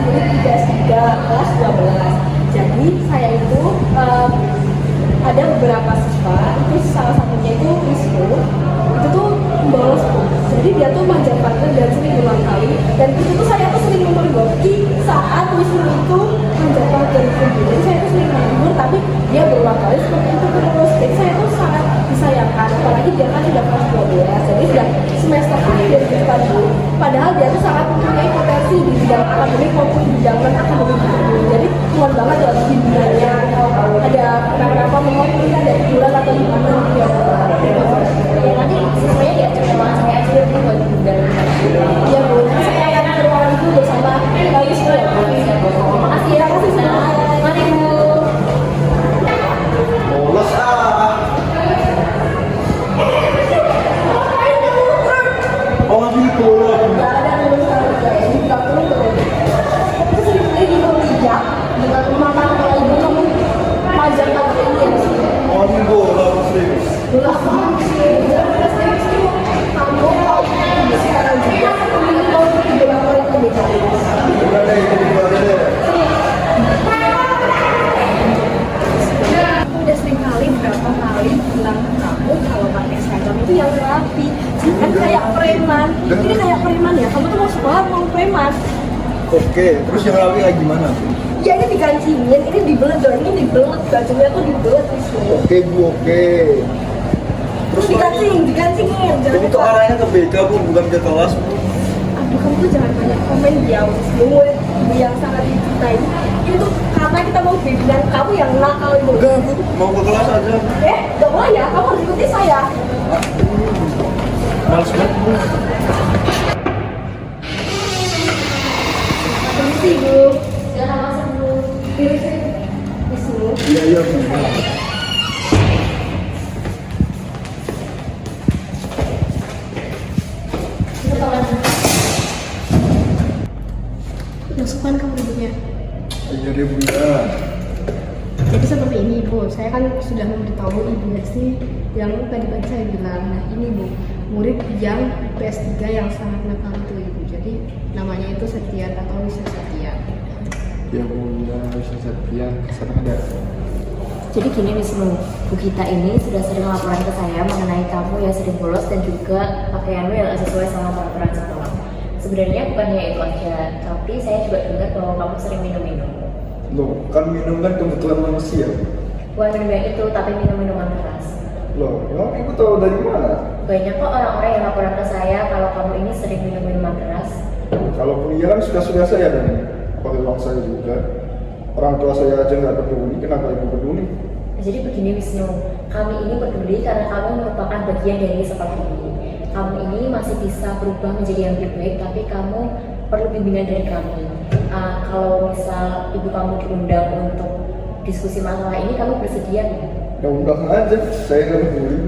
murid 3 kelas 12. Jadi saya itu ada beberapa siswa, itu salah satunya itu Wisnu, itu tuh bolos tuh. Jadi dia tuh manjat pagar dan sering berulang kali. Dan itu tuh saya tuh sering mempergoki saat Wisnu itu manjat pagar itu. Jadi saya tuh sering menegur, tapi dia berulang kali seperti itu terus. Jadi saya tuh sangat disayangkan, apalagi dia kan sudah kelas 12, jadi sudah semester akhir gitu kan Bu. Padahal dia tuh sangat mempunyai potensi di bidang akademik maupun di bidang non akademik gitu. Jadi mohon banget ya bimbingannya, ada kenapa mohon kita ada bulan atau gimana gitu ya. Ya nanti semuanya diajak sama saya aja ya Bu buat bimbingan. Iya Bu, nanti saya akan ke ruangan itu bersama Wisnu ya Bu. Makasih ya, makasih semua. Mari Bu. Bolos oh lagi bolos. Nggak ada lulus lagi, ini nggak perlu lulus. Itu sering lagi berpijak dengan mama kalau ibu kamu majar pakai ini ya sih. Oh lagi bolos serius. Bolos banget sih. Jangan serius itu kamu kalau sekarang juga mau pergi berapa itu bicara. Udah deh, udah deh. Udah sering kali berapa kali bilang ke kamu kalau pakai seragam itu yang rapi, jangan kayak preman. Ini kayak preman ya, kamu tuh mau sekolah mau preman. Oke, terus yang rapi kayak gimana? Ya ini digancingin, ini dibelet dong, ini dibelet, bajunya tuh dibelet Wisnu. Oke Bu, oke. Terus digancingin, jangan ini tuh arahnya ke BK Bu, bukan ke kelas Bu. Aduh, kamu tuh jangan banyak komen ya Wisnu, ibu yang sangat dicintai. Ini tuh karena kita mau bimbingan kamu yang nakal ibu. Enggak Bu, mau ke kelas aja. Gak boleh ya, kamu harus ikuti saya. Males banget Bu. Permisi Bu. Silakan masuk Bu. Wisnu. Iya Bu. Masukkan kamu duduknya. Iya deh Bu ya. Jadi seperti ini Bu, saya kan sudah memberitahu Ibu Hesti yang tadi saya bilang. Nah ini Bu, murid yang PS3 yang sangat nakal itu Ibu. Jadi namanya itu Septian atau Wisnu Septian. Ya Bu, ya bisa setia. Sana ada. Jadi gini Wisnu, Bu Gita ini sudah sering laporan ke saya mengenai kamu yang sering bolos dan juga pakaianmu yang tidak sesuai sama peraturan sekolah. Sebenarnya bukan hanya itu aja, tapi saya juga dengar bahwa kamu sering minum-minum. Loh, kan minum kan kebutuhan manusia. Bukan minum yang itu, tapi minum-minuman keras. Loh, emang Ibu tahu dari mana? Banyak kok orang-orang yang laporan ke saya kalau kamu ini sering minum minuman keras. Kalaupun iya kan sudah saya dan pakai uang saya juga. Orang tua saya aja nggak peduli, kenapa Ibu peduli? Jadi begini Wisnu, kami ini peduli karena kamu merupakan bagian dari sekolah ini. Kamu ini masih bisa berubah menjadi yang lebih baik, tapi kamu perlu bimbingan dari kami. Kalau misal ibu kamu diundang untuk diskusi masalah ini, kamu bersedia nggak? Ya undang aja, saya nggak peduli.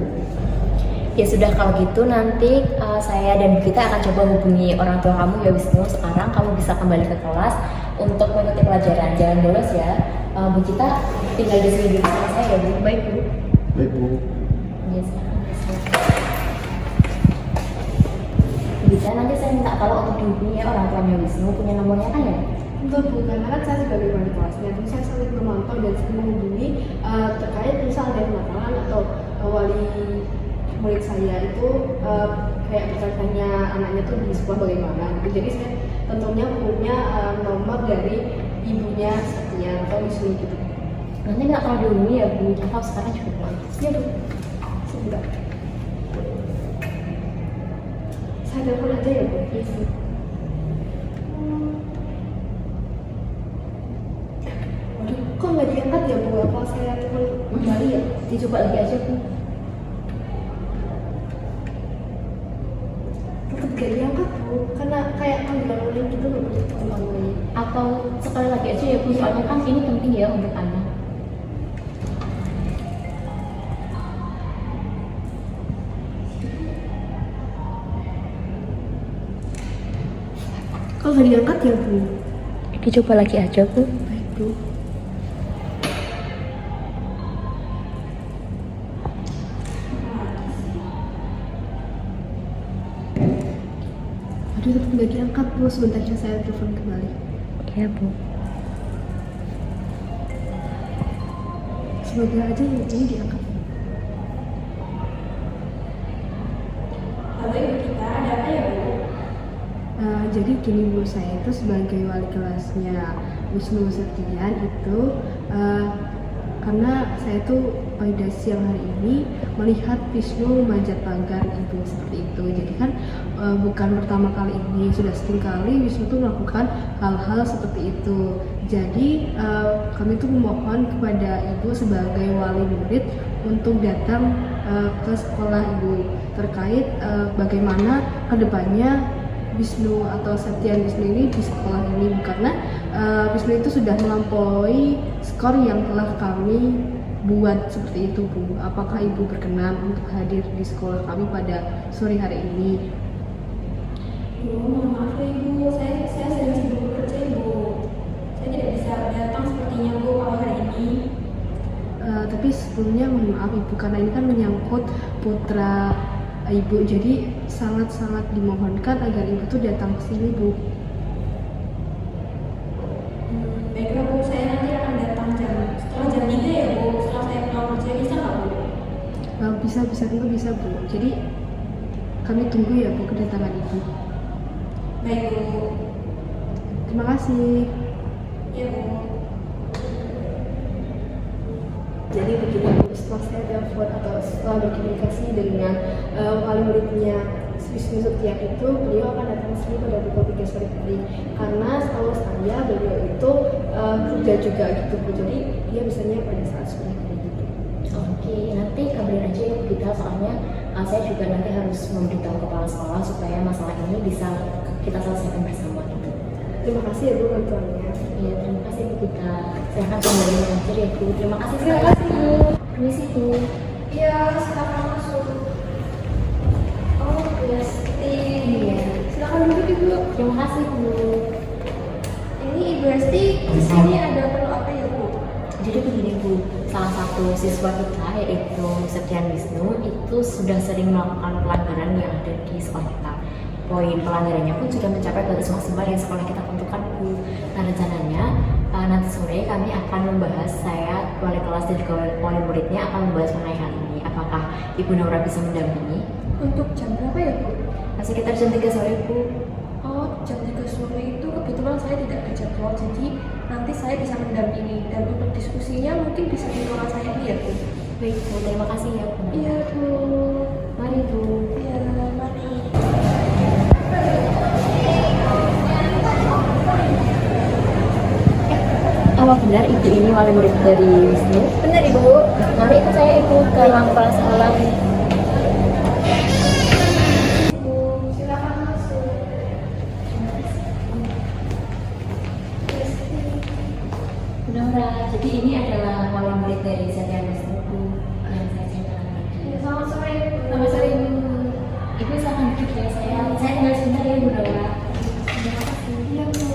Ya sudah kalau gitu nanti saya dan kita akan coba hubungi orang tua kamu ya Wisnu. Sekarang kamu bisa kembali ke kelas untuk mengikuti pelajaran. Jangan bolos ya. Bu kita tinggal di sini dulu sama saya ya Bu. Baik Bu. Baik Bu. Yes. Bisa nanti saya minta kalau untuk dihubungi ya orang tuanya Wisnu, punya nomornya kan ya? Untuk Bu, karena kan saya sebagai wali kelasnya, terus saya sering memantau dan sering menghubungi terkait misal ada masalah atau wali murid saya itu kayak bertanya anaknya tuh di sekolah bagaimana gitu. Jadi saya tentunya punya nomor dari ibunya Setia atau Wisnu gitu. Nanti nggak kalau dihubungi ya Bu, atau sekarang juga boleh. Iya Bu, sebentar. Saya telepon aja ya Bu. Iya Bu. Waduh, kok nggak diangkat ya Bu? Apa saya telepon kembali ya? Dicoba lagi aja Bu. Tetap gak diangkat Bu, karena kayak panggilan online gitu loh Bu, telepon. Atau sekali lagi aja ya Bu, soalnya kan ini penting ya untuk anak. Kalau nggak diangkat ya Bu. Dicoba lagi aja Bu. Baik Bu. Aduh, tetap nggak diangkat Bu. Sebentar aja saya telepon kembali. Ya Bu. Semoga aja ini diangkat. Halo Ibu kita, ada apa ya Bu? Jadi gini Bu, saya itu sebagai wali kelasnya Wisnu Septian itu karena saya tuh pada siang hari ini melihat Wisnu manjat pagar ibu seperti itu. Jadi kan bukan pertama kali ini, sudah sering kali Wisnu tuh melakukan hal-hal seperti itu. Jadi kami tuh memohon kepada ibu sebagai wali murid untuk datang ke sekolah ibu terkait bagaimana kedepannya Wisnu atau Septian Wisnu ini di sekolah ini, karena Wisnu itu sudah melampaui skor yang telah kami buat seperti itu Bu. Apakah Ibu berkenan untuk hadir di sekolah kami pada sore hari ini? Bu, mohon maaf ya Ibu, saya sedang sibuk bekerja Ibu. Saya tidak bisa datang sepertinya Bu kalau hari ini. Tapi sebelumnya mohon maaf Ibu, karena ini kan menyangkut putra Ibu, jadi sangat-sangat dimohonkan agar Ibu tuh datang ke sini Bu. Baiklah Bu, saya nanti akan datang setelah jam 3 ya Bu, setelah saya pulang kerja, bisa nggak Bu? Bisa tentu bisa Bu. Jadi kami tunggu ya Bu kedatangan Ibu. Baik Bu. Terima kasih. Iya Bu. Jadi begini Bu, setelah saya telepon atau setelah berkomunikasi dengan wali muridnya Wisnu Septian itu, beliau akan datang sini pada pukul 3 sore tadi. Karena setahu saya beliau itu kerja juga gitu Bu, jadi dia bisanya pada saat sore hari gitu. Oke, nanti kabarin aja ya kita, soalnya saya juga nanti harus memberitahu kepala sekolah supaya masalah ini bisa kita selesaikan bersama gitu. Terima kasih ya Bu bantuannya. Iya, terima kasih Bu kita. Saya akan kembali mengajar ya Bu. Terima kasih Terima sekali. kasih Bu. Permisi Bu. Iya, silakan masuk. Oh, Bu Esti. Iya. Silakan duduk Ibu. Terima kasih Bu. Ini Ibu Esti di sini ada perlu apa ya Bu? Jadi begini Bu, salah satu siswa kita yaitu Septian Wisnu itu sudah sering melakukan pelanggaran yang ada di sekolah kita. Poin pelanggarannya pun sudah mencapai batas maksimal yang sekolah kita tentukan Bu. Nah rencananya nanti sore kami akan membahas, saya wali kelas dan juga wali muridnya akan membahas mengenai hal ini. Apakah Ibu Naura bisa mendampingi? Untuk jam berapa ya Bu? Sekitar jam 3 sore Bu. Oh, jam 3 sore itu kebetulan saya tidak ada jadwal, jadi nanti saya bisa mendampingi, dan untuk diskusinya mungkin bisa di ruangan saya ini ya Bu. Baik Bu, terima kasih ya Bu. Iya Bu. Mari Bu. Iya, mari. Apa benar Ibu ini wali murid dari Wisnu? Benar Ibu. Mari ikut saya Ibu ke ruang kepala sekolah. Ibu, silakan masuk. Bu Naura, jadi ini adalah wali murid dari Septian Wisnu Bu yang saya ceritakan tadi. Ya, selamat sore Bu. Selamat sore Bu. Ibu silahkan duduk ya, saya tinggal sebentar ya Bu Naura. Terima kasih. Iya Bu.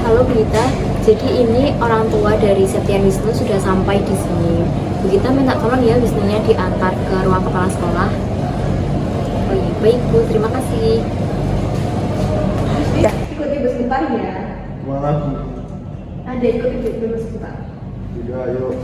Halo Brita, jadi ini orang tua dari Septian Wisnu sudah sampai di sini. Bu Gita minta tolong ya Wisnunya diantar ke ruang kepala sekolah. Oh iya, baik Bu, terima kasih. Ya, ikut Ibu sebentar ya. Kemana Bu? Ada ikut Ibu dulu sebentar. Tidak, ayo.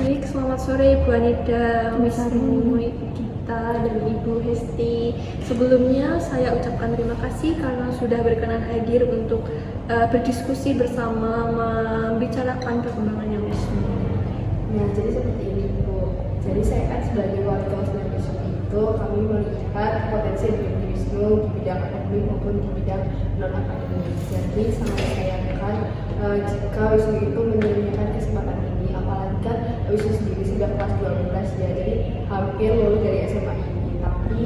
Baik, selamat sore Ibu Anida, Selamat Wisnu, sore. Ibu Gita, dan Ibu Hesti. Sebelumnya saya ucapkan terima kasih karena sudah berkenan hadir untuk berdiskusi bersama, membicarakan perkembangannya Wisnu. Nah, jadi seperti ini Bu. Jadi saya kan sebagai wali kelas dari Wisnu itu, kami melihat potensi yang dimiliki Wisnu di bidang akademik maupun di bidang non akademik. Jadi sangat disayangkan jika Wisnu itu menyia-nyiakan kesempatan ini, apalagi kan Wisnu sendiri sudah kelas 12 ya, jadi hampir lulus dari SMA ini. Tapi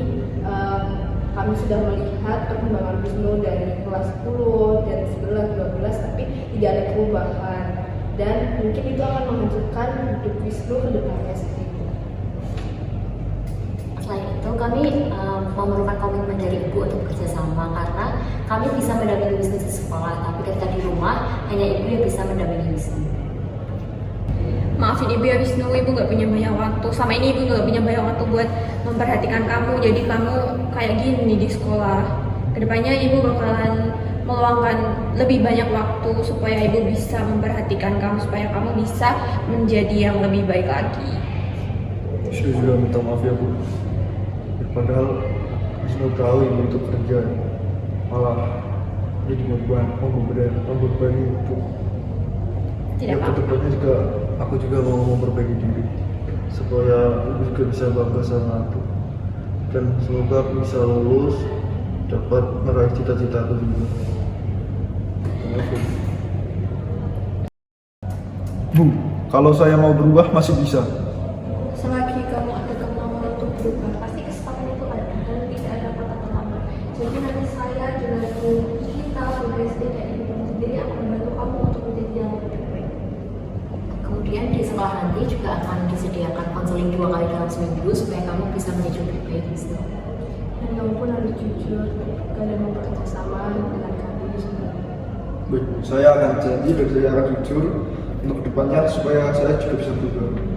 kami sudah melihat perkembangan Wisnu dari kelas 10 dan 11, 12, tapi tidak ada perubahan. Dan mungkin itu akan menghancurkan hidup Wisnu ke depannya seperti itu. Selain itu kami memerlukan komitmen dari Ibu untuk bekerjasama, karena kami bisa mendampingi Wisnu di sekolah, tapi ketika di rumah hanya Ibu yang bisa mendampingi Wisnu. maafin ibu ya Wisnu, ibu nggak punya banyak waktu. Sama ini ibu nggak punya banyak waktu buat memperhatikan kamu, jadi kamu kayak gini di sekolah. Kedepannya ibu bakalan meluangkan lebih banyak waktu supaya ibu bisa memperhatikan kamu, supaya kamu bisa menjadi yang lebih baik lagi. Saya juga minta maaf ya Bu. Padahal Wisnu tahu ibu itu kerja, malah jadi membebani ibu. Tidak Ya, apa-apa. kedepannya juga aku juga mau memperbaiki diri supaya ibu juga bisa bangga sama aku, dan semoga aku bisa lulus dapat meraih cita-cita aku juga. Terima kasih. Bu, kalau saya mau berubah masih bisa. Selagi kamu ada kemauan untuk berubah, pasti kesempatan itu ada dan tidak ada kata terlambat. Jadi nanti saya dengan kita sebagai dan ibu kamu sendiri akan membantu kamu untuk menjadi yang lebih baik. Kemudian di sekolah nanti juga akan disediakan konseling 2 kali dalam seminggu supaya kamu bisa menjadi lebih baik Wisnu. Dan kamu pun harus jujur dan mau bekerja sama dengan kami semua. Baik, saya akan janji dan saya akan jujur untuk kedepannya supaya saya juga bisa berubah.